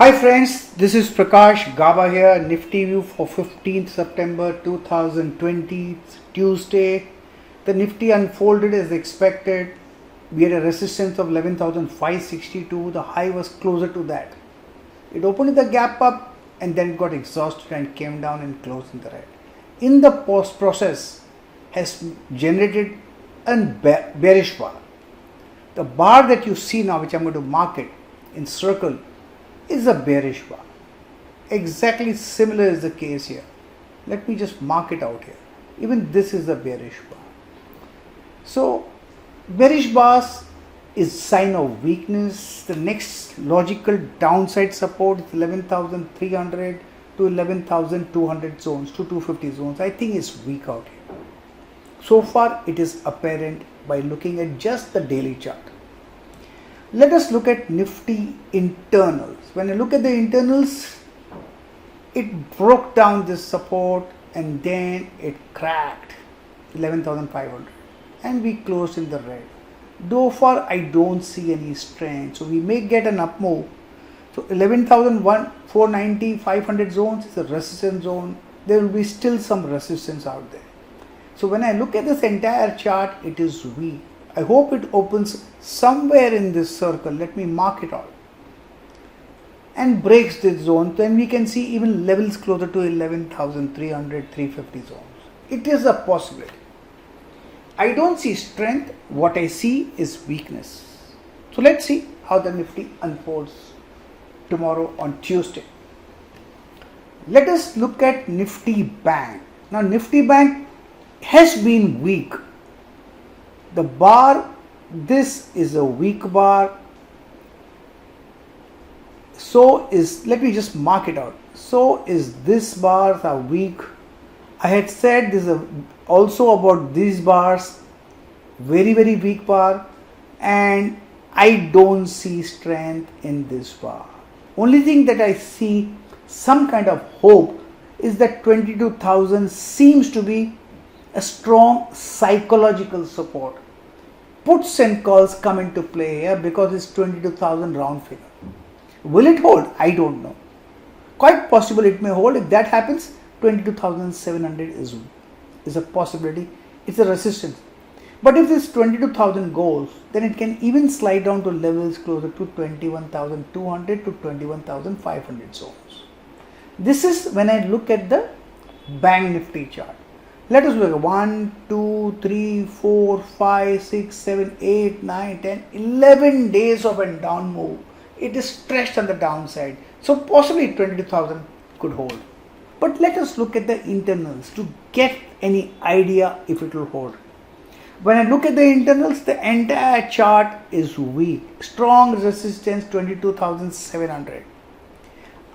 Hi friends, this is Prakash Gaba here, Nifty view for 15th September 2020, Tuesday. The Nifty unfolded as expected. We had a resistance of 11,562, the high was closer to that. It opened the gap up and then got exhausted and came down and closed in the red. In the post process has generated a bearish bar. The bar that you see now, which I'm going to mark it in circle, is a bearish bar. Exactly similar is the case here. Let me just mark it out here. Even this is a bearish bar. So bearish bars is sign of weakness. The next logical downside support is 11,300 to 11,200 zones to 250 zones. I think it's weak out here. So far it is apparent by looking at just the daily chart. Let us look at Nifty internals. When I look at the internals, it broke down this support and then it cracked 11,500 and we closed in the red. Though far I don't see any strength, so we may get an up move. So 11,490, 500 zones is a resistance zone. There will be still some resistance out there. So when I look at this entire chart, it is weak. I hope it opens somewhere in this circle. Let me mark it out. And breaks this zone. Then we can see even levels closer to 11,300, 350 zones. It is a possibility. I don't see strength. What I see is weakness. So let's see how the Nifty unfolds tomorrow on Tuesday. Let us look at Nifty Bank. Now Nifty Bank has been weak. The bar, this is a weak bar. So is, let me just mark it out. So is this bars are weak. I had said this is also about these bars, very weak bar, and I don't see strength in this bar. Only thing that I see some kind of hope is that 22,000 seems to be a strong psychological support. Puts and calls come into play here because it's 22,000 round figure. Will it hold? I don't know. Quite possible it may hold. If that happens, 22,700 is a possibility. It's a resistance. But if this 22,000 goes, then it can even slide down to levels closer to 21,200 to 21,500 zones. This is when I look at the Bank Nifty chart. Let us look at 1, 2, 3, 4, 5, 6, 7, 8, 9, 10, 11 days of a down move. It is stretched on the downside. So possibly 22,000 could hold. But let us look at the internals to get any idea if it will hold. When I look at the internals, the entire chart is weak. Strong resistance 22,700.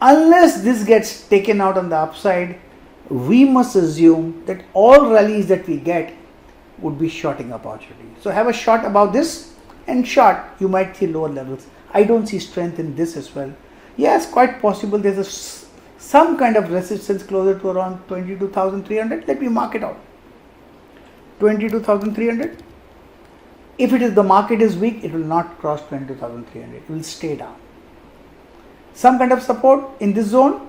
Unless this gets taken out on the upside, we must assume that all rallies that we get would be shorting opportunity. So have a short about this and short, you might see lower levels. I don't see strength in this as well. Yes, quite possible there's some kind of resistance closer to around 22,300. Let me mark it out. 22,300. If it is the market is weak, it will not cross 22,300. It will stay down. Some kind of support in this zone.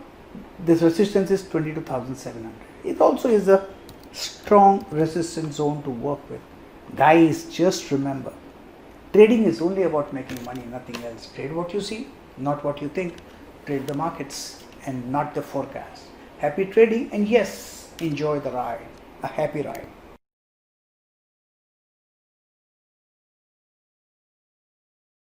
This resistance is 22,700. It also is a strong resistance zone to work with. Guys, just remember, trading is only about making money, nothing else. Trade what you see, not what you think. Trade the markets and not the forecast. Happy trading, and yes, enjoy the ride. A happy ride.